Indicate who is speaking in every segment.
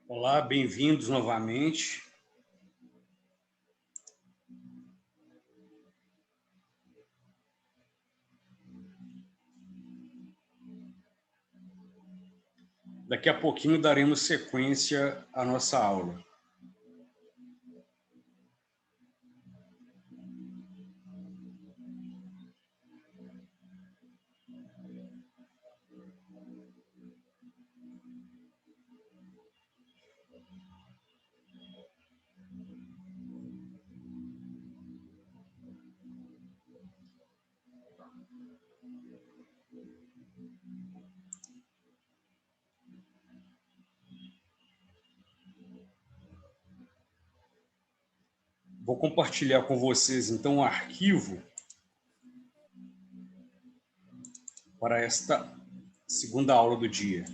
Speaker 1: Olá, bem-vindos novamente. Daqui a pouquinho daremos sequência à nossa aula. Vou compartilhar com vocês, então, o arquivo para esta segunda aula do dia.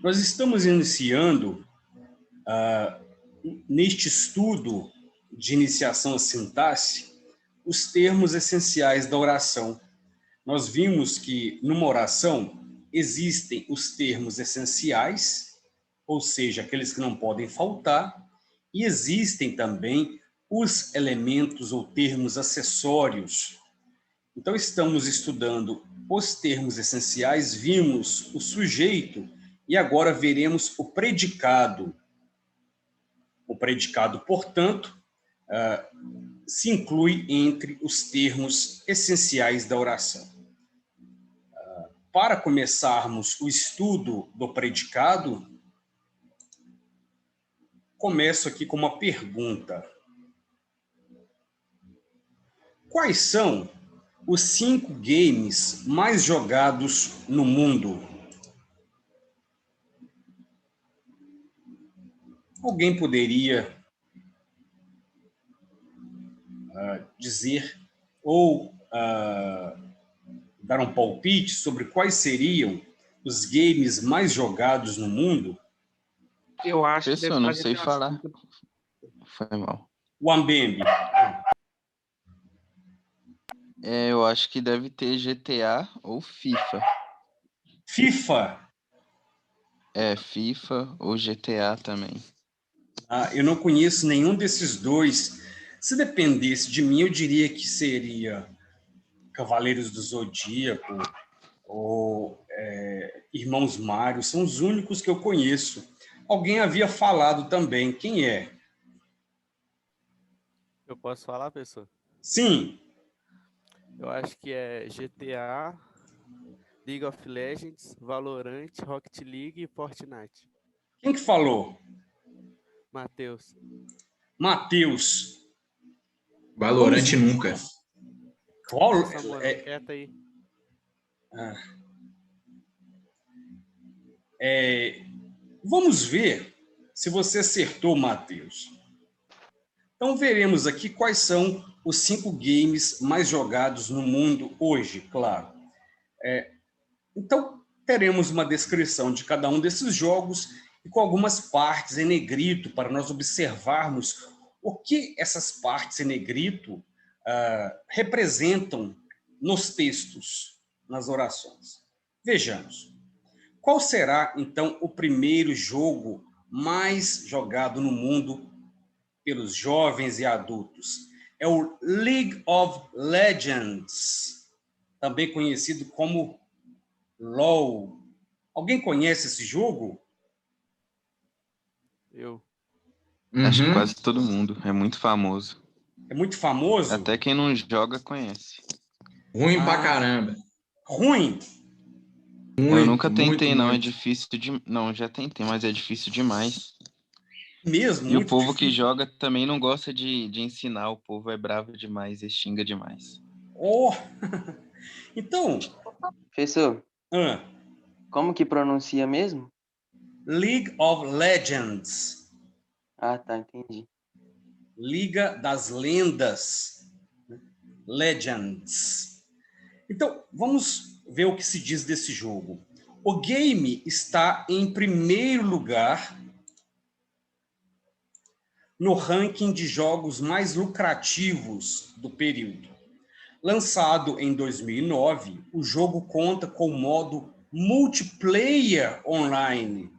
Speaker 1: Nós estamos iniciando, neste estudo de iniciação à sintaxe, os termos essenciais da oração. Nós vimos que, numa oração, existem os termos essenciais, ou seja, aqueles que não podem faltar, e existem também os elementos ou termos acessórios. Então, estamos estudando os termos essenciais, vimos o sujeito e agora veremos o predicado. O predicado, portanto, se inclui entre os termos essenciais da oração. Para começarmos o estudo do predicado, começo aqui com uma pergunta. Quais são os 5 games mais jogados no mundo? Alguém poderia dizer ou dar um palpite sobre quais seriam os games mais jogados no mundo?
Speaker 2: Eu acho que
Speaker 3: Pessoal, não sei falar. Foi mal.
Speaker 1: O Ambembe.
Speaker 3: Eu acho que deve ter GTA ou FIFA.
Speaker 1: FIFA.
Speaker 3: FIFA ou GTA também.
Speaker 1: Eu não conheço nenhum desses dois. Se dependesse de mim, eu diria que seria Cavaleiros do Zodíaco ou Irmãos Mario. São os únicos que eu conheço. Alguém havia falado também. Quem é?
Speaker 2: Eu posso falar, pessoal?
Speaker 1: Sim.
Speaker 2: Eu acho que é GTA, League of Legends, Valorant, Rocket League e Fortnite.
Speaker 1: Quem que falou?
Speaker 2: Matheus.
Speaker 1: Matheus.
Speaker 4: Valorant nunca.
Speaker 1: Qual?
Speaker 2: Quieta aí.
Speaker 1: Vamos ver se você acertou, Matheus. Então, veremos aqui quais são os 5 games mais jogados no mundo hoje, claro. Então, teremos uma descrição de cada um desses jogos e com algumas partes em negrito para nós observarmos o que essas partes em negrito representam nos textos, nas orações. Vejamos. Qual será, então, o primeiro jogo mais jogado no mundo pelos jovens e adultos? É o League of Legends, também conhecido como LoL. Alguém conhece esse jogo?
Speaker 2: Eu.
Speaker 3: Acho que
Speaker 4: Uhum.
Speaker 3: quase todo mundo. É muito famoso.
Speaker 1: É muito famoso?
Speaker 3: Até quem não joga conhece.
Speaker 4: Ruim pra
Speaker 1: Ah,
Speaker 4: caramba.
Speaker 1: ruim?
Speaker 3: Eu nunca
Speaker 4: Muito, muito,
Speaker 3: tentei, não. É
Speaker 4: muito.
Speaker 3: difícil de. Não, já tentei, mas é difícil demais.
Speaker 1: Mesmo,
Speaker 3: E o
Speaker 1: muito
Speaker 3: povo que
Speaker 1: difícil.
Speaker 3: joga também não gosta de ensinar. O povo é bravo demais e xinga demais.
Speaker 1: Oh. Então,
Speaker 5: Professor,
Speaker 1: ah,
Speaker 5: como que pronuncia mesmo?
Speaker 1: League of Legends,
Speaker 5: Ah, tá, entendi.
Speaker 1: Liga das Lendas, Legends. Então, vamos ver o que se diz desse jogo. O game está em primeiro lugar no ranking de jogos mais lucrativos do período. Lançado em 2009, o jogo conta com o modo multiplayer online.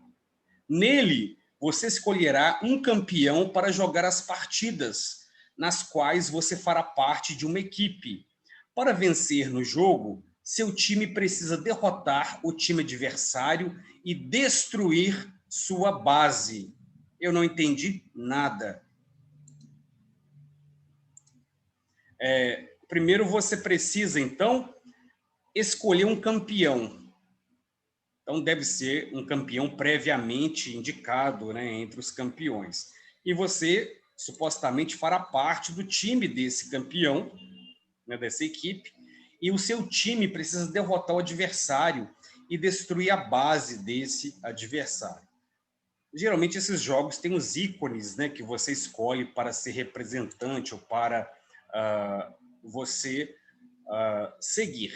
Speaker 1: Nele, você escolherá um campeão para jogar as partidas, nas quais você fará parte de uma equipe. Para vencer no jogo, seu time precisa derrotar o time adversário e destruir sua base. Eu não entendi nada. Primeiro você precisa, então, escolher um campeão. Então, deve ser um campeão previamente indicado, né, entre os campeões. E você, supostamente, fará parte do time desse campeão, né, dessa equipe, e o seu time precisa derrotar o adversário e destruir a base desse adversário. Geralmente, esses jogos têm os ícones, né, que você escolhe para ser representante ou para você seguir.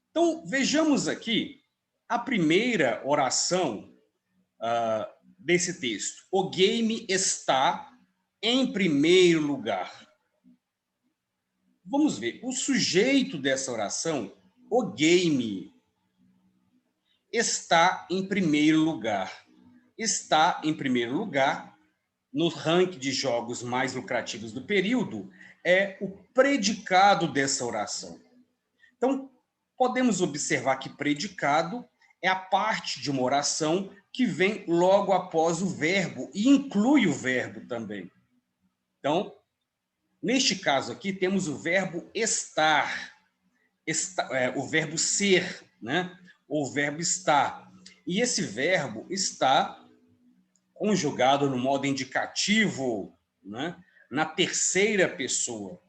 Speaker 1: Então, vejamos aqui a primeira oração desse texto. O game está em primeiro lugar. Vamos ver. O sujeito dessa oração, o game, está em primeiro lugar. Está em primeiro lugar no ranking de jogos mais lucrativos do período é o predicado dessa oração. Então, podemos observar que predicado é a parte de uma oração que vem logo após o verbo e inclui o verbo também. Então, neste caso aqui, temos o verbo estar, o verbo ser, né? O verbo estar. E esse verbo está conjugado no modo indicativo, né? Na terceira pessoa.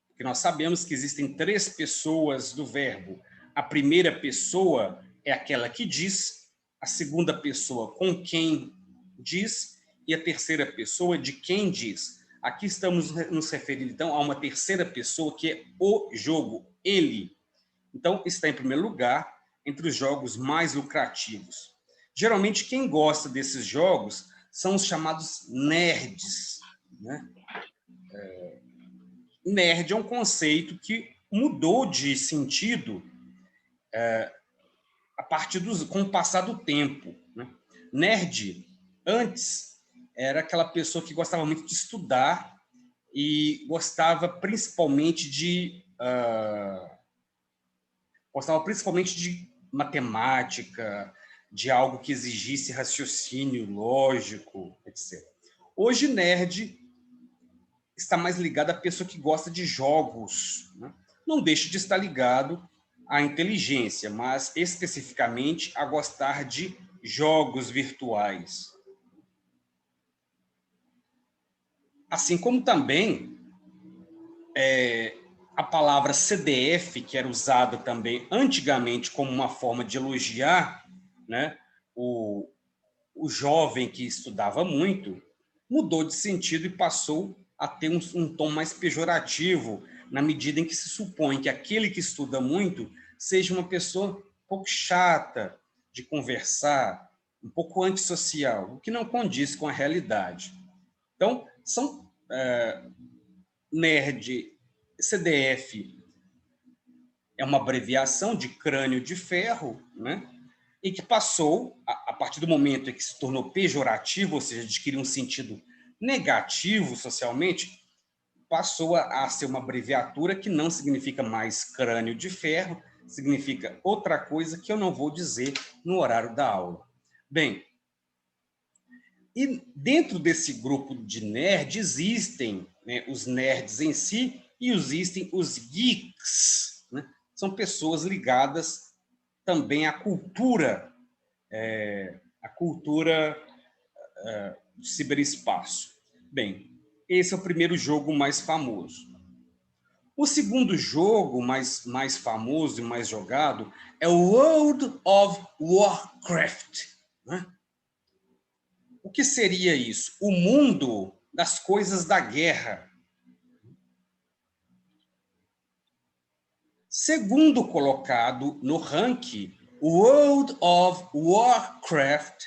Speaker 1: Porque nós sabemos que existem 3 pessoas do verbo. A primeira pessoa é aquela que diz, a segunda pessoa com quem diz e a terceira pessoa de quem diz. Aqui estamos nos referindo, então, a uma terceira pessoa que é o jogo, ele. Então, está em primeiro lugar entre os jogos mais lucrativos. Geralmente, quem gosta desses jogos são os chamados nerds, né? Nerd é um conceito que mudou de sentido com o passar do tempo, né? Nerd, antes, era aquela pessoa que gostava muito de estudar e gostava principalmente de matemática, de algo que exigisse raciocínio lógico, etc. Hoje, nerd está mais ligado à pessoa que gosta de jogos, né? Não deixa de estar ligado à inteligência, mas especificamente a gostar de jogos virtuais. Assim como também a palavra CDF, que era usada também antigamente como uma forma de elogiar, né, o jovem que estudava muito, mudou de sentido e passou a ter um tom mais pejorativo, na medida em que se supõe que aquele que estuda muito seja uma pessoa um pouco chata de conversar, um pouco antissocial, o que não condiz com a realidade. Então, são nerd, CDF é uma abreviação de crânio de ferro, né? E que passou, a partir do momento em que se tornou pejorativo, ou seja, adquiriu um sentido negativo socialmente, passou a ser uma abreviatura que não significa mais crânio de ferro, significa outra coisa que eu não vou dizer no horário da aula. Bem, e dentro desse grupo de nerds existem, né, os nerds em si e existem os geeks, né? São pessoas ligadas também à cultura, do ciberespaço. Bem, esse é o primeiro jogo mais famoso. O segundo jogo mais famoso e mais jogado é o World of Warcraft, né? O que seria isso? O mundo das coisas da guerra. Segundo colocado no ranking, o World of Warcraft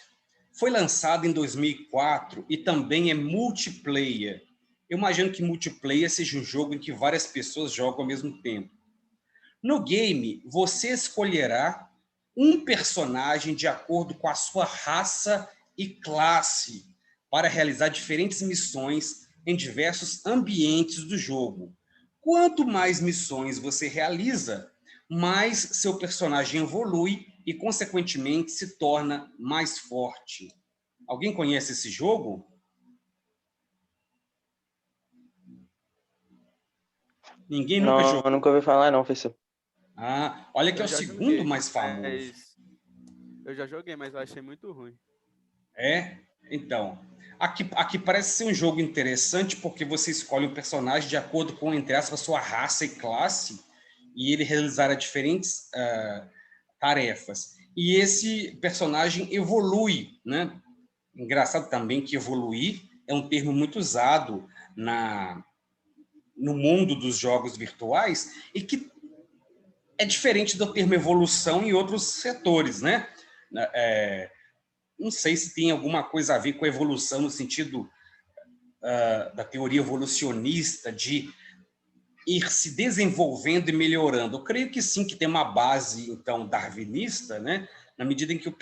Speaker 1: foi lançado em 2004 e também é multiplayer. Eu imagino que multiplayer seja um jogo em que várias pessoas jogam ao mesmo tempo. No game, você escolherá um personagem de acordo com a sua raça e classe para realizar diferentes missões em diversos ambientes do jogo. Quanto mais missões você realiza, mais seu personagem evolui e, consequentemente, se torna mais forte. Alguém conhece esse jogo? Ninguém nunca
Speaker 5: Não,
Speaker 1: jogou?
Speaker 5: nunca ouvi falar não, professor.
Speaker 1: Ah, olha que é
Speaker 2: Eu
Speaker 1: o
Speaker 2: já
Speaker 1: segundo
Speaker 2: joguei,
Speaker 1: mais famoso.
Speaker 2: mas eu já joguei, mas eu achei muito ruim.
Speaker 1: É? Então, aqui parece ser um jogo interessante porque você escolhe um personagem de acordo com, entre aspas, sua raça e classe e ele realizará diferentes tarefas. E esse personagem evolui, né? Engraçado também que evoluir é um termo muito usado no mundo dos jogos virtuais e que é diferente do termo evolução em outros setores, né? Não sei se tem alguma coisa a ver com a evolução no sentido da teoria evolucionista, de ir se desenvolvendo e melhorando. Eu creio que sim, que tem uma base, então, darwinista, né? Na medida em que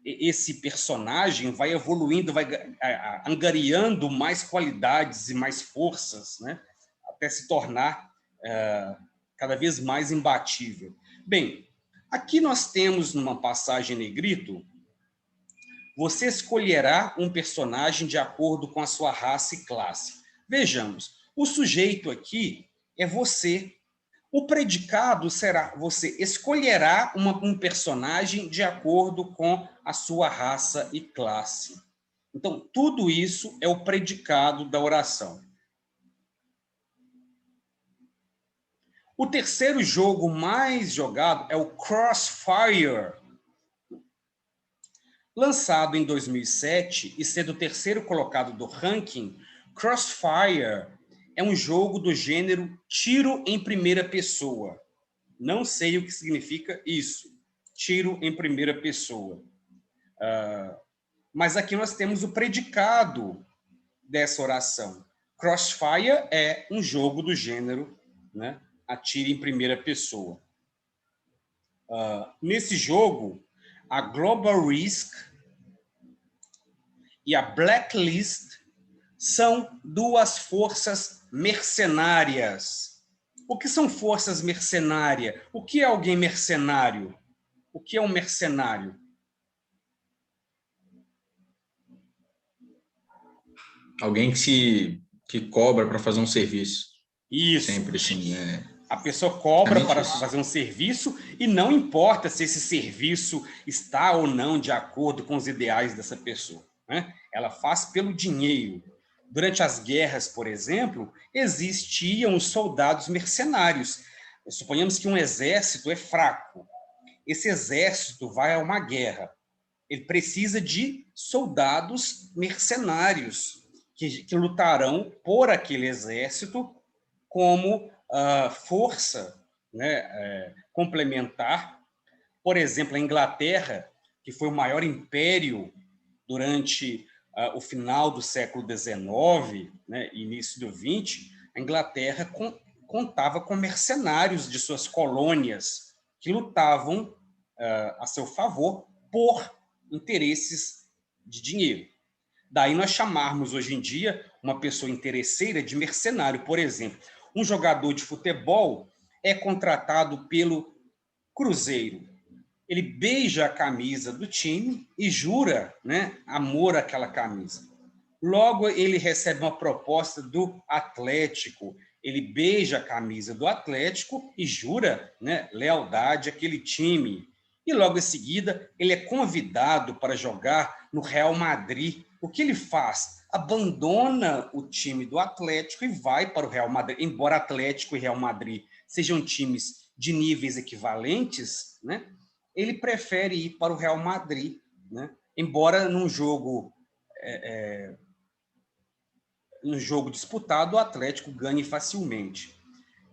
Speaker 1: esse personagem vai evoluindo, vai angariando mais qualidades e mais forças, né? Até se tornar cada vez mais imbatível. Bem, aqui nós temos, numa passagem em negrito, você escolherá um personagem de acordo com a sua raça e classe. Vejamos, o sujeito aqui é você. O predicado será, você escolherá um personagem de acordo com a sua raça e classe. Então, tudo isso é o predicado da oração. O terceiro jogo mais jogado é o Crossfire. Lançado em 2007 e sendo o terceiro colocado do ranking, Crossfire é um jogo do gênero tiro em primeira pessoa. Não sei o que significa isso, tiro em primeira pessoa. Mas aqui nós temos o predicado dessa oração. Crossfire é um jogo do gênero, né, atire em primeira pessoa. Nesse jogo, a Global Risk e a Blacklist são duas forças mercenárias. O que são forças mercenárias? O que é alguém mercenário? O que é um mercenário?
Speaker 4: Alguém que cobra para fazer um serviço.
Speaker 1: Isso.
Speaker 4: Sempre assim, né?
Speaker 1: A pessoa cobra
Speaker 4: Justamente
Speaker 1: para
Speaker 4: isso.
Speaker 1: fazer um serviço e não importa se esse serviço está ou não de acordo com os ideais dessa pessoa, né? Ela faz pelo dinheiro. Durante as guerras, por exemplo, existiam os soldados mercenários. Suponhamos que um exército é fraco. Esse exército vai a uma guerra. Ele precisa de soldados mercenários. que lutarão por aquele exército como força, né, complementar. Por exemplo, a Inglaterra, que foi o maior império durante o final do século XIX, né, início do XX, a Inglaterra contava com mercenários de suas colônias que lutavam a seu favor por interesses de dinheiro. Daí nós chamarmos hoje em dia uma pessoa interesseira de mercenário. Por exemplo, um jogador de futebol é contratado pelo Cruzeiro. Ele beija a camisa do time e jura, né, amor àquela camisa. Logo, ele recebe uma proposta do Atlético. Ele beija a camisa do Atlético e jura, né, lealdade àquele time. E logo em seguida, ele é convidado para jogar no Real Madrid. O que ele faz? Abandona o time do Atlético e vai para o Real Madrid. Embora Atlético e Real Madrid sejam times de níveis equivalentes, né, ele prefere ir para o Real Madrid, né? Embora num jogo disputado, o Atlético ganhe facilmente.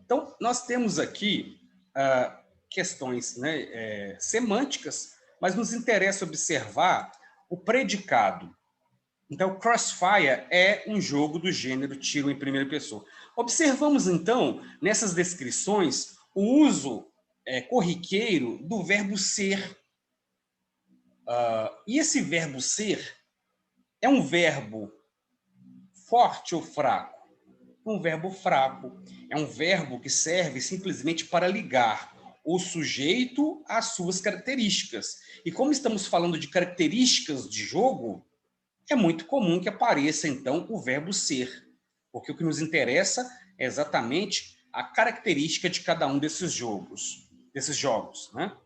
Speaker 1: Então, nós temos aqui questões, né, semânticas, mas nos interessa observar o predicado. Então, Crossfire é um jogo do gênero tiro em primeira pessoa. Observamos, então, nessas descrições, o uso corriqueiro do verbo ser. E esse verbo ser é um verbo forte ou fraco? Um verbo fraco. É um verbo que serve simplesmente para ligar o sujeito às suas características. E como estamos falando de características de jogo, é muito comum que apareça, então, o verbo ser. Porque o que nos interessa é exatamente a característica de cada um desses jogos, né?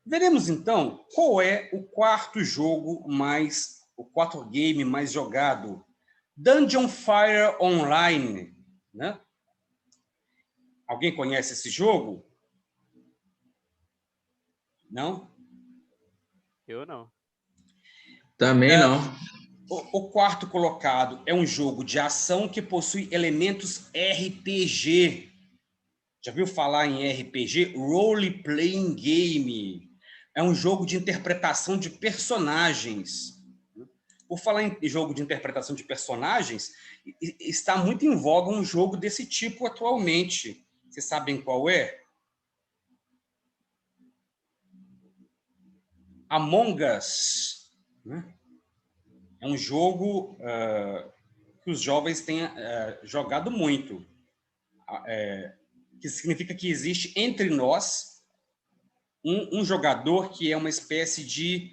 Speaker 1: Veremos, então, qual é o quarto game mais jogado. Dungeon Fire Online, né? Alguém conhece esse jogo? Não?
Speaker 2: Eu não.
Speaker 4: Também não.
Speaker 1: O quarto colocado é um jogo de ação que possui elementos RPG. Já viu falar em RPG? Role Playing Game. É um jogo de interpretação de personagens. Por falar em jogo de interpretação de personagens, está muito em voga um jogo desse tipo atualmente. Vocês sabem qual é? Among Us. É um jogo que os jovens têm jogado muito. Que significa que existe entre nós um jogador que é uma espécie de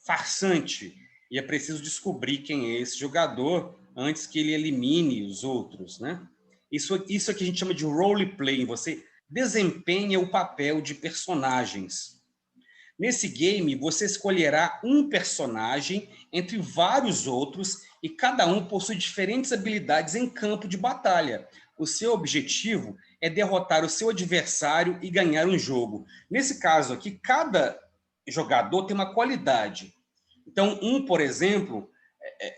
Speaker 1: farsante. E é preciso descobrir quem é esse jogador antes que ele elimine os outros, né? Isso aqui a gente chama de role-playing. Você desempenha o papel de personagens. Nesse game, você escolherá um personagem entre vários outros e cada um possui diferentes habilidades em campo de batalha. O seu objetivo é derrotar o seu adversário e ganhar um jogo. Nesse caso aqui, cada jogador tem uma qualidade. Então, por exemplo,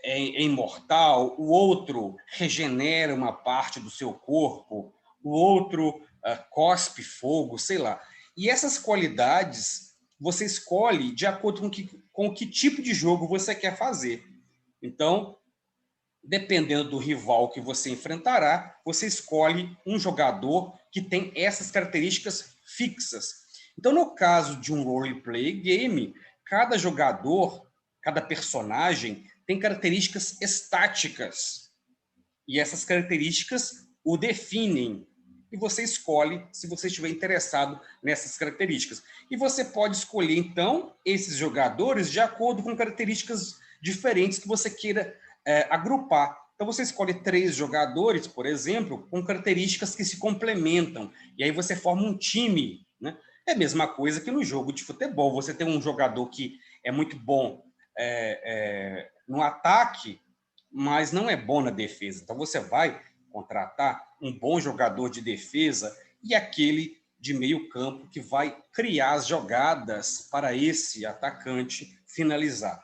Speaker 1: é imortal, o outro regenera uma parte do seu corpo, o outro cospe fogo, sei lá. E essas qualidades você escolhe de acordo com que tipo de jogo você quer fazer. Então, dependendo do rival que você enfrentará, você escolhe um jogador que tem essas características fixas. Então, no caso de um roleplay game, cada jogador, cada personagem tem características estáticas. E essas características o definem. E você escolhe se você estiver interessado nessas características. E você pode escolher, então, esses jogadores de acordo com características diferentes que você queira agrupar. Então, você escolhe 3 jogadores, por exemplo, com características que se complementam. E aí você forma um time, né? É a mesma coisa que no jogo de futebol. Você tem um jogador que é muito bom no ataque, mas não é bom na defesa. Então, você vai contratar um bom jogador de defesa e aquele de meio campo que vai criar as jogadas para esse atacante finalizar.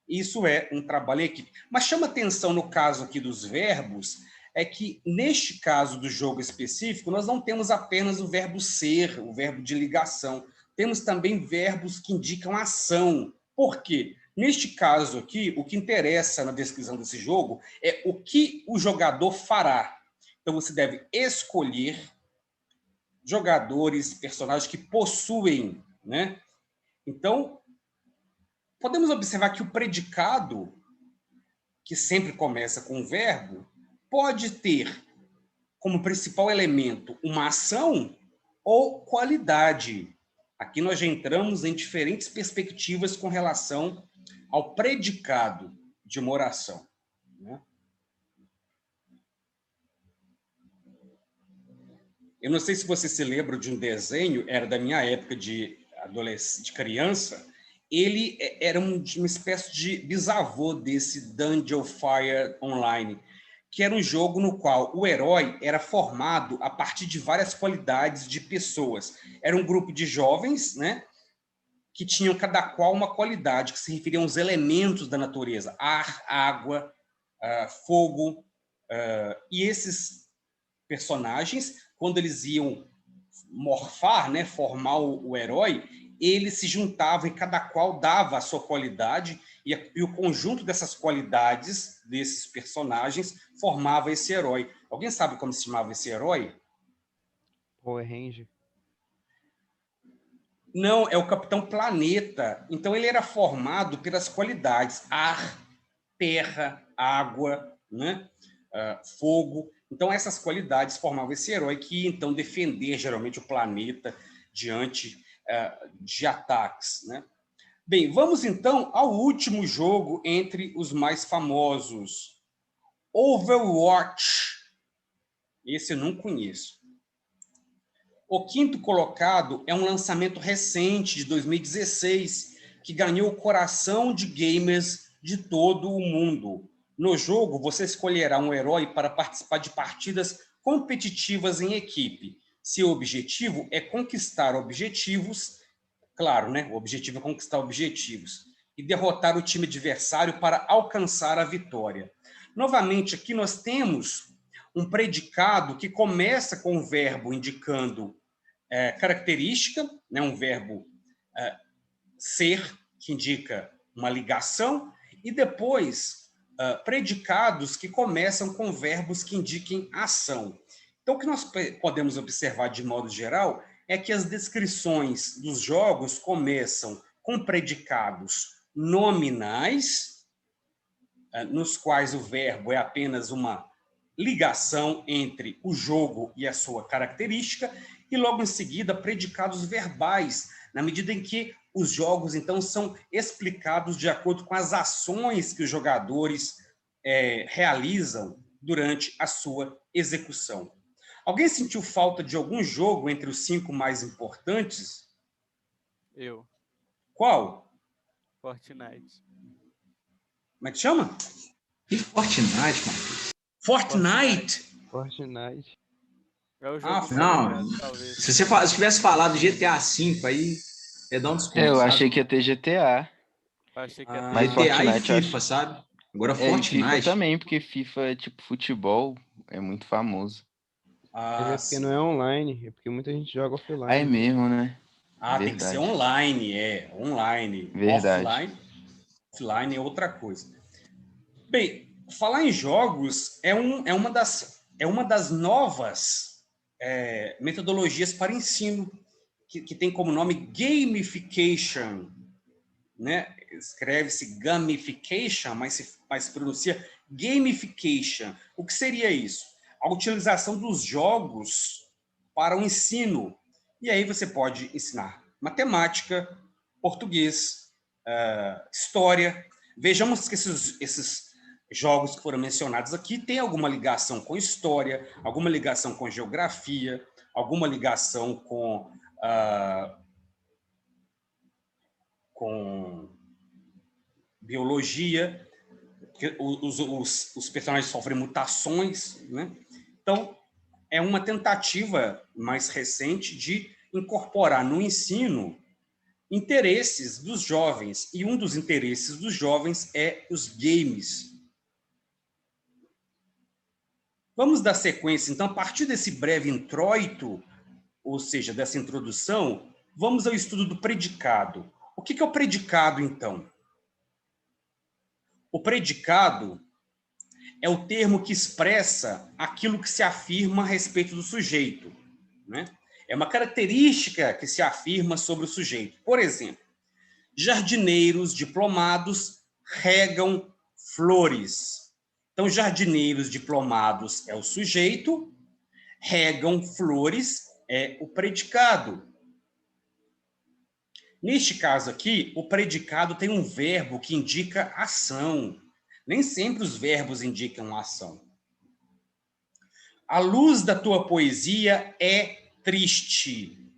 Speaker 1: Isso é um trabalho em equipe. Mas chama atenção no caso aqui dos verbos, é que neste caso do jogo específico, nós não temos apenas o verbo ser, o verbo de ligação. Temos também verbos que indicam ação. Por quê? Neste caso aqui, o que interessa na descrição desse jogo é o que o jogador fará. Então, você deve escolher jogadores, personagens que possuem, né? Então, podemos observar que o predicado, que sempre começa com um verbo, pode ter como principal elemento uma ação ou qualidade. Aqui nós já entramos em diferentes perspectivas com relação ao predicado de uma oração, né? Eu não sei se você se lembra de um desenho, era da minha época de adolescente, de criança. Ele era uma espécie de bisavô desse Dungeon Fire Online, que era um jogo no qual o herói era formado a partir de várias qualidades de pessoas. Era um grupo de jovens, né, que tinham cada qual uma qualidade, que se referiam aos elementos da natureza: ar, água, fogo. E esses personagens, quando eles iam morfar, né, formar o herói, eles se juntavam e cada qual dava a sua qualidade, e o conjunto dessas qualidades desses personagens formava esse herói. Alguém sabe como se chamava esse herói?
Speaker 6: Power Ranger.
Speaker 1: Não, é o Capitão Planeta. Então ele era formado pelas qualidades: ar, terra, água, né? Fogo. Então essas qualidades formavam esse herói que ia então defender geralmente o planeta diante de ataques, né? Bem, vamos então ao último jogo entre os mais famosos, Overwatch. Esse eu não conheço. O quinto colocado é um lançamento recente de 2016 que ganhou o coração de gamers de todo o mundo. No jogo, você escolherá um herói para participar de partidas competitivas em equipe. Seu objetivo é conquistar objetivos, claro, né? O objetivo é conquistar objetivos e derrotar o time adversário para alcançar a vitória. Novamente, aqui nós temos um predicado que começa com o verbo indicando característica, né? Um verbo ser, que indica uma ligação, e depois predicados que começam com verbos que indiquem ação. Então, o que nós podemos observar de modo geral é que as descrições dos jogos começam com predicados nominais, nos quais o verbo é apenas uma ligação entre o jogo e a sua característica, e logo em seguida predicados verbais, na medida em que os jogos então são explicados de acordo com as ações que os jogadores realizam durante a sua execução. Alguém sentiu falta de algum jogo entre os 5 mais importantes?
Speaker 2: Eu.
Speaker 1: Qual?
Speaker 2: Fortnite.
Speaker 1: Como é que chama?
Speaker 4: E Fortnite, mano?
Speaker 1: Fortnite?
Speaker 6: Fortnite.
Speaker 2: É o jogo
Speaker 4: Não,
Speaker 2: talvez.
Speaker 4: se você tivesse falado GTA V aí, ia dar um desconto.
Speaker 3: Eu
Speaker 4: sabe?
Speaker 3: achei que ia ter GTA.
Speaker 2: Eu achei que ia
Speaker 3: Mas
Speaker 2: ter.
Speaker 4: GTA e
Speaker 3: Fortnite, eu
Speaker 4: FIFA, sabe? Agora
Speaker 3: e FIFA
Speaker 4: Fortnite.
Speaker 3: também, porque FIFA é tipo futebol, é muito famoso.
Speaker 6: Mas é porque não é online, é porque muita gente joga offline.
Speaker 3: Ah, é mesmo, né?
Speaker 1: Tem que ser
Speaker 3: Verdade.
Speaker 1: online, online.
Speaker 3: Verdade.
Speaker 1: Offline é outra coisa. Bem, falar em jogos é uma das novas metodologias para ensino, que tem como nome gamification, né? Escreve-se gamification, mas se pronuncia gamification. O que seria isso? A utilização dos jogos para o ensino. E aí você pode ensinar matemática, português, história. Vejamos que esses jogos que foram mencionados aqui têm alguma ligação com história, alguma ligação com geografia, alguma ligação com biologia, os personagens sofrem mutações, né? Então, é uma tentativa mais recente de incorporar no ensino interesses dos jovens, e um dos interesses dos jovens é os games. Vamos dar sequência, então, a partir desse breve introito, ou seja, dessa introdução, vamos ao estudo do predicado. O que é o predicado, então? O predicado é o termo que expressa aquilo que se afirma a respeito do sujeito, né? É uma característica que se afirma sobre o sujeito. Por exemplo, jardineiros diplomados regam flores. Então, jardineiros diplomados é o sujeito, regam flores é o predicado. Neste caso aqui, o predicado tem um verbo que indica ação. Nem sempre os verbos indicam ação. A luz da tua poesia é triste.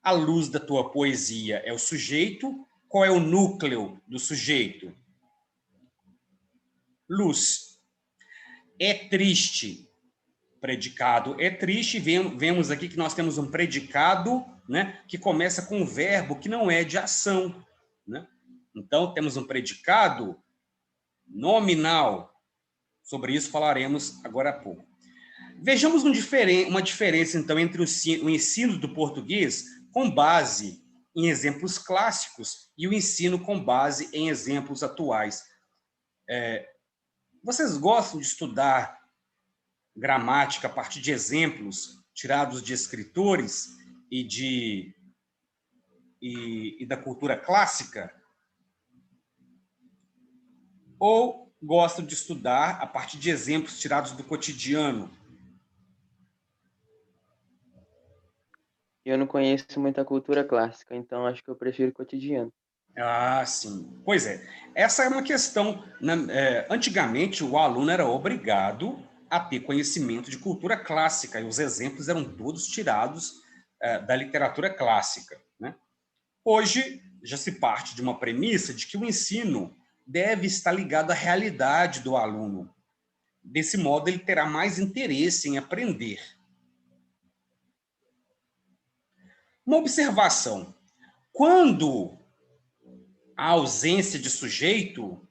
Speaker 1: A luz da tua poesia é o sujeito. Qual é o núcleo do sujeito? Luz. É triste. Predicado é triste. Vemos aqui que nós temos um predicado, né, que começa com um verbo que não é de ação, né? Então, temos um predicado nominal. Sobre isso falaremos agora há pouco. Vejamos uma diferença, então, entre o ensino do português com base em exemplos clássicos e o ensino com base em exemplos atuais. Vocês gostam de estudar gramática a partir de exemplos tirados de escritores e da cultura clássica? Ou gostam de estudar a partir de exemplos tirados do cotidiano?
Speaker 5: Eu não conheço muita cultura clássica, então acho que eu prefiro cotidiano.
Speaker 1: Ah, sim. Pois é. Essa é uma questão. Antigamente, o aluno era obrigado a ter conhecimento de cultura clássica, e os exemplos eram todos tirados da literatura clássica, né? Hoje, já se parte de uma premissa de que o ensino deve estar ligado à realidade do aluno. Desse modo, ele terá mais interesse em aprender. Uma observação. Quando há ausência de sujeito,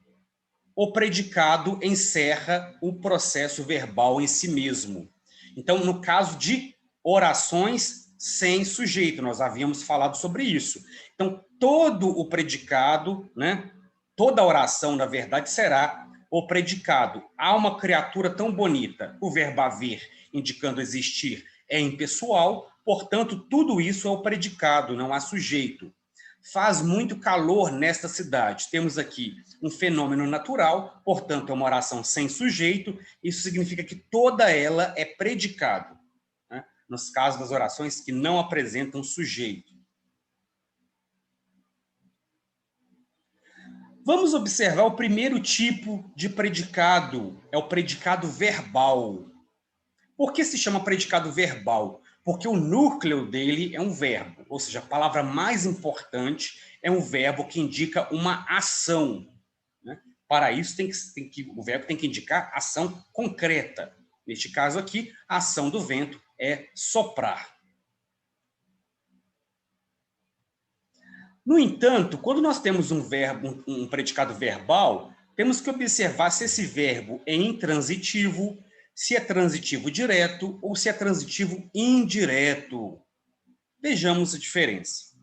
Speaker 1: o predicado encerra o processo verbal em si mesmo. Então, no caso de orações sem sujeito, nós havíamos falado sobre isso. Então, todo o predicado, né, toda oração, na verdade, será o predicado. Há uma criatura tão bonita, o verbo haver, indicando existir, é impessoal, portanto, tudo isso é o predicado, não há sujeito. Faz muito calor nesta cidade. Temos aqui um fenômeno natural, portanto, é uma oração sem sujeito. Isso significa que toda ela é predicado, né? Nos casos das orações que não apresentam sujeito. Vamos observar o primeiro tipo de predicado, é o predicado verbal. Por que se chama predicado verbal? Porque o núcleo dele é um verbo, ou seja, a palavra mais importante é um verbo que indica uma ação, né? Para isso, o verbo tem que indicar ação concreta. Neste caso aqui, a ação do vento é soprar. No entanto, quando nós temos um predicado verbal, temos que observar se esse verbo é intransitivo, se é transitivo direto ou se é transitivo indireto. Vejamos a diferença.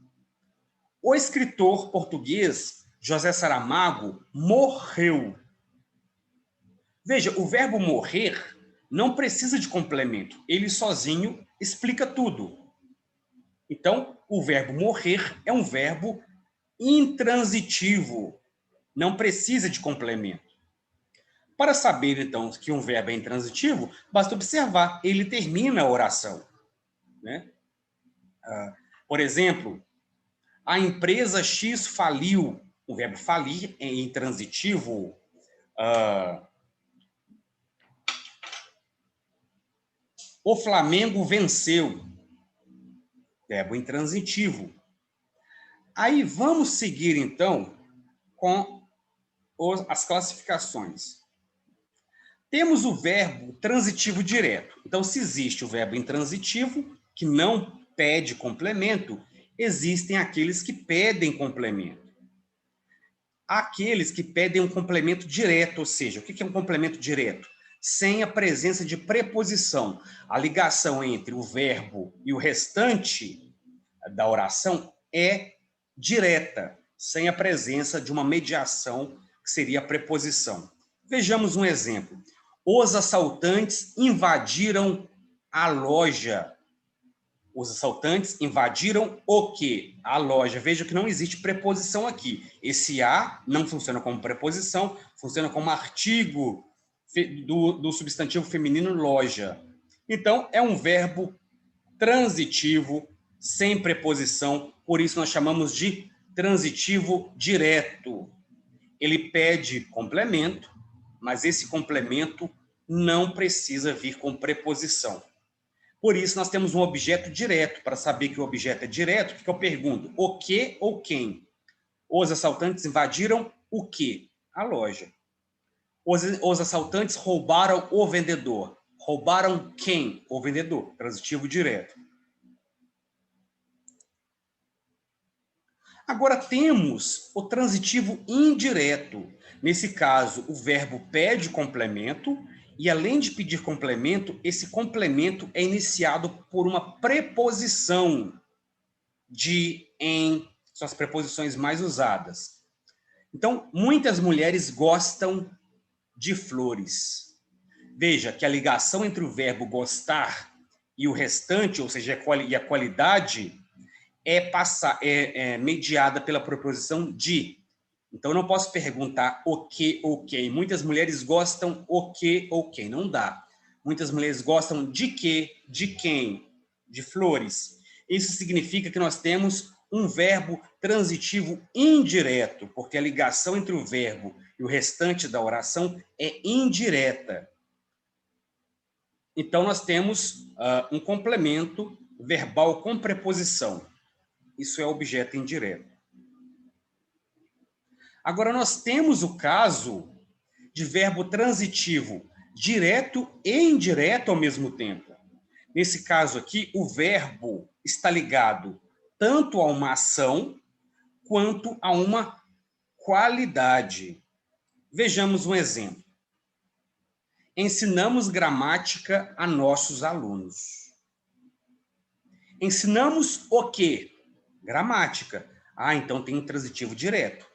Speaker 1: O escritor português José Saramago morreu. Veja, o verbo morrer não precisa de complemento. Ele sozinho explica tudo. Então, o verbo morrer é um verbo intransitivo. Não precisa de complemento. Para saber, então, que um verbo é intransitivo, basta observar, ele termina a oração, né? Por exemplo, a empresa X faliu. O verbo falir é intransitivo. O Flamengo venceu. Verbo intransitivo. Aí vamos seguir, então, com as classificações. Temos o verbo transitivo direto. Então, se existe o verbo intransitivo, que não pede complemento, existem aqueles que pedem complemento. Aqueles que pedem um complemento direto, ou seja, o que é um complemento direto? Sem a presença de preposição. A ligação entre o verbo e o restante da oração é direta, sem a presença de uma mediação, que seria a preposição. Vejamos um exemplo. Os assaltantes invadiram a loja. Os assaltantes invadiram o quê? A loja. Veja que não existe preposição aqui. Esse a não funciona como preposição, funciona como artigo do substantivo feminino loja. Então, é um verbo transitivo, sem preposição, por isso nós chamamos de transitivo direto. Ele pede complemento, mas esse complemento não precisa vir com preposição. Por isso, nós temos um objeto direto. Para saber que o objeto é direto, o que eu pergunto? O que ou quem? Os assaltantes invadiram o quê? A loja. Os assaltantes roubaram o vendedor. Roubaram quem? O vendedor. Transitivo direto. Agora temos o transitivo indireto. Nesse caso, o verbo pede complemento e, além de pedir complemento, esse complemento é iniciado por uma preposição de, em, são as preposições mais usadas. Então, muitas mulheres gostam de flores. Veja que a ligação entre o verbo gostar e o restante, ou seja, a qualidade, é mediada pela preposição de. Então, eu não posso perguntar o que ou quem. Muitas mulheres gostam o que ou quem. Não dá. Muitas mulheres gostam de que, de quem, de flores. Isso significa que nós temos um verbo transitivo indireto, porque a ligação entre o verbo e o restante da oração é indireta. Então, nós temos um complemento verbal com preposição. Isso é objeto indireto. Agora, nós temos o caso de verbo transitivo direto e indireto ao mesmo tempo. Nesse caso aqui, o verbo está ligado tanto a uma ação quanto a uma qualidade. Vejamos um exemplo. Ensinamos gramática a nossos alunos. Ensinamos o quê? Gramática. Ah, então tem um transitivo direto.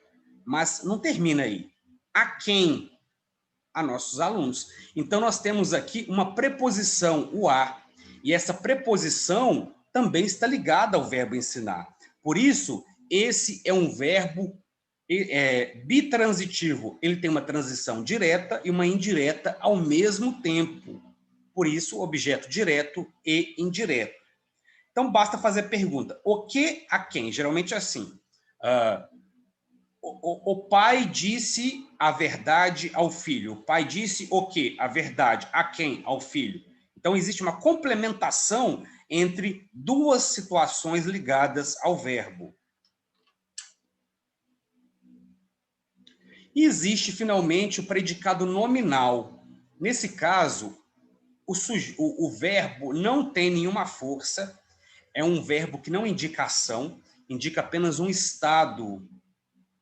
Speaker 1: Mas não termina aí. A quem? A nossos alunos. Então, nós temos aqui uma preposição, o a, e essa preposição também está ligada ao verbo ensinar. Por isso, esse é um verbo bitransitivo. Ele tem uma transição direta e uma indireta ao mesmo tempo. Por isso, objeto direto e indireto. Então, basta fazer a pergunta. O que a quem? Geralmente é assim. O pai disse a verdade ao filho. O pai disse o quê? A verdade. A quem? Ao filho. Então, existe uma complementação entre duas situações ligadas ao verbo. E existe, finalmente, o predicado nominal. Nesse caso, o verbo não tem nenhuma força, é um verbo que não indica ação, indica apenas um estado.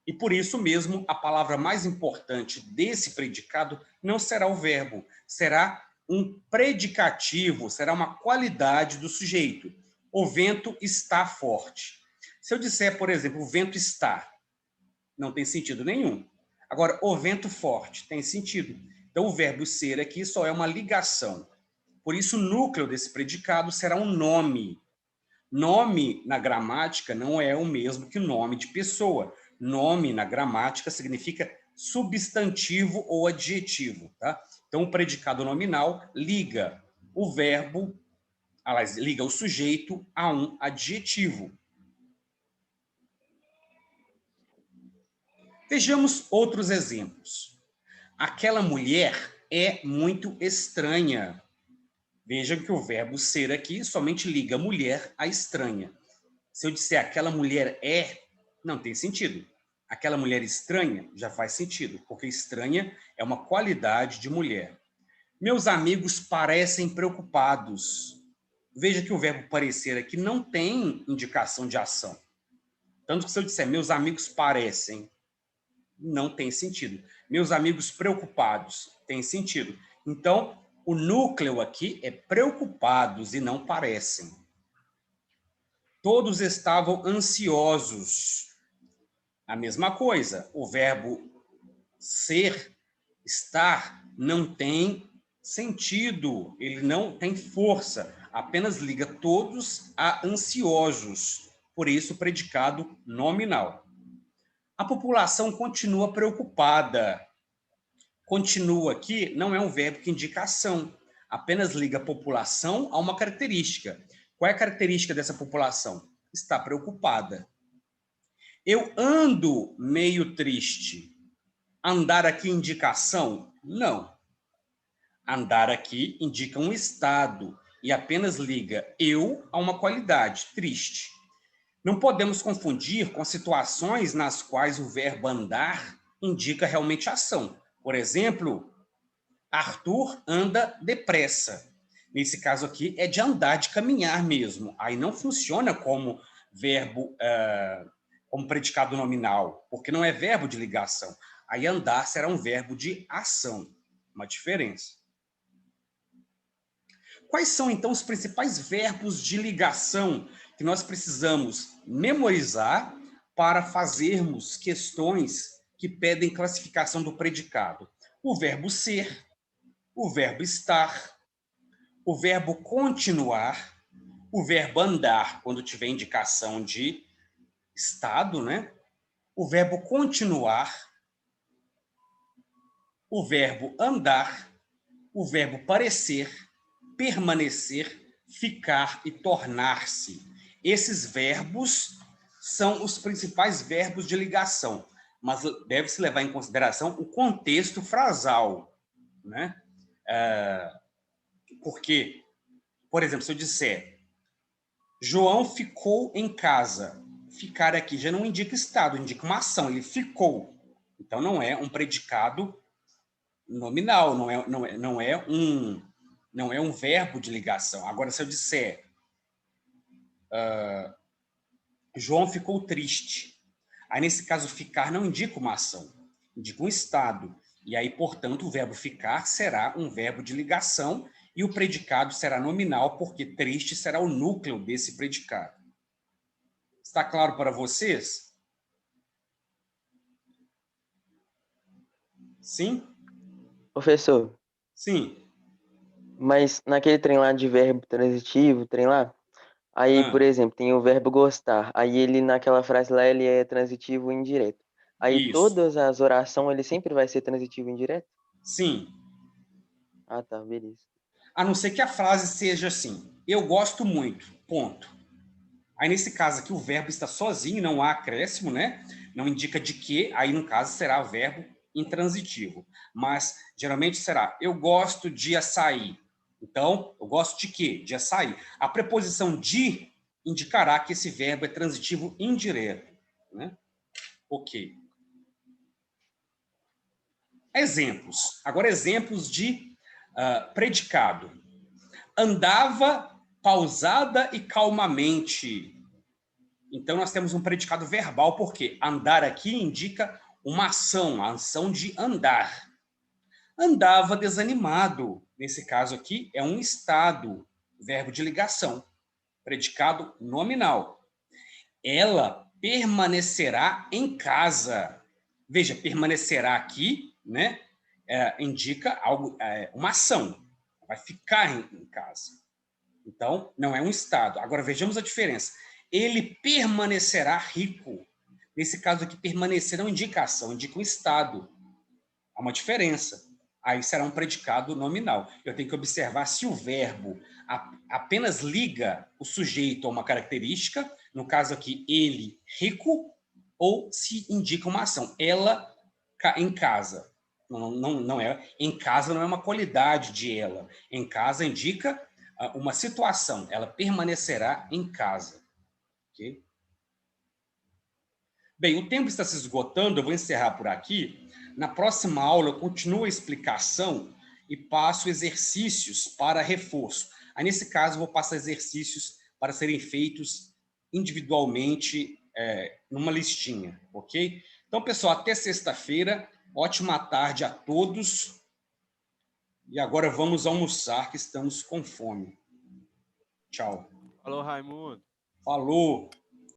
Speaker 1: E por isso mesmo, a palavra mais importante desse predicado não será o verbo, será um predicativo, será uma qualidade do sujeito. O vento está forte. Se eu disser, por exemplo, o vento está, não tem sentido nenhum. Agora, o vento forte tem sentido. Então, o verbo ser aqui só é uma ligação. Por isso, o núcleo desse predicado será um nome. Nome, na gramática, não é o mesmo que nome de pessoa. Nome, na gramática, significa substantivo ou adjetivo. Tá? Então, o predicado nominal liga o verbo, aliás, liga o sujeito a um adjetivo. Vejamos outros exemplos. Aquela mulher é muito estranha. Vejam que o verbo ser aqui somente liga mulher a estranha. Se eu disser aquela mulher é, não tem sentido. Aquela mulher estranha já faz sentido, porque estranha é uma qualidade de mulher. Meus amigos parecem preocupados. Veja que o verbo parecer aqui não tem indicação de ação. Tanto que se eu disser, meus amigos parecem, não tem sentido. Meus amigos preocupados, tem sentido. Então, o núcleo aqui é preocupados e não parecem. Todos estavam ansiosos. A mesma coisa, o verbo ser, estar, não tem sentido, ele não tem força, apenas liga todos a ansiosos, por isso predicado nominal. A população continua preocupada. Continua aqui não é um verbo que indica ação, apenas liga a população a uma característica. Qual é a característica dessa população? Está preocupada. Eu ando meio triste. Andar aqui indica ação? Não. Andar aqui indica um estado e apenas liga eu a uma qualidade, triste. Não podemos confundir com situações nas quais o verbo andar indica realmente ação. Por exemplo, Arthur anda depressa. Nesse caso aqui é de andar, de caminhar mesmo. Aí não funciona como verbo, como predicado nominal, porque não é verbo de ligação. Aí andar será um verbo de ação. Uma diferença. Quais são, então, os principais verbos de ligação que nós precisamos memorizar para fazermos questões que pedem classificação do predicado? O verbo ser, o verbo estar, o verbo continuar, o verbo andar, quando tiver indicação de estado, né? O verbo continuar, o verbo andar, o verbo parecer, permanecer, ficar e tornar-se. Esses verbos são os principais verbos de ligação, mas deve-se levar em consideração o contexto frasal, né? Porque, por exemplo, se eu disser João ficou em casa, ficar aqui já não indica estado, indica uma ação, ele ficou. Então, não é um predicado nominal, não é um verbo de ligação. Agora, se eu disser João ficou triste, aí nesse caso ficar não indica uma ação, indica um estado. E aí, portanto, o verbo ficar será um verbo de ligação e o predicado será nominal, porque triste será o núcleo desse predicado. Está claro para vocês? Sim?
Speaker 5: Professor,
Speaker 1: Sim.
Speaker 5: mas naquele trem lá de verbo transitivo, trem lá, aí, por exemplo, tem o verbo gostar. Aí ele, naquela frase lá, ele é transitivo indireto. Aí
Speaker 1: Isso.
Speaker 5: todas as orações, ele sempre vai ser transitivo indireto?
Speaker 1: Sim.
Speaker 5: Ah, tá, beleza.
Speaker 1: A não ser que a frase seja assim, eu gosto muito, ponto. Aí, nesse caso aqui, o verbo está sozinho, não há acréscimo, né? Não indica de que, aí, no caso, será o verbo intransitivo. Mas, geralmente, será, eu gosto de açaí. Então, eu gosto de quê? De açaí. A preposição de indicará que esse verbo é transitivo indireto, né? Ok. Exemplos. Agora, exemplos de predicado. Andava pausada e calmamente. Então, nós temos um predicado verbal, porque andar aqui indica uma ação, a ação de andar. Andava desanimado. Nesse caso aqui, é um estado, verbo de ligação, predicado nominal. Ela permanecerá em casa. Veja, permanecerá aqui, né? Indica algo, uma ação. Vai ficar em casa. Então, não é um estado. Agora, vejamos a diferença. Ele permanecerá rico. Nesse caso aqui, permanecer não indica ação, indica um estado. Há uma diferença. Aí será um predicado nominal. Eu tenho que observar se o verbo apenas liga o sujeito a uma característica, no caso aqui, ele, rico, ou se indica uma ação. Ela, em casa. Não é, em casa não é uma qualidade de ela. Em casa indica uma situação. Ela permanecerá em casa. Okay? Bem, o tempo está se esgotando, eu vou encerrar por aqui. Na próxima aula, eu continuo a explicação e passo exercícios para reforço. Aí, nesse caso, eu vou passar exercícios para serem feitos individualmente numa listinha, ok? Então, pessoal, até sexta-feira. Ótima tarde a todos. E agora vamos almoçar, que estamos com fome. Tchau.
Speaker 2: Falou, Raimundo.
Speaker 1: Falou.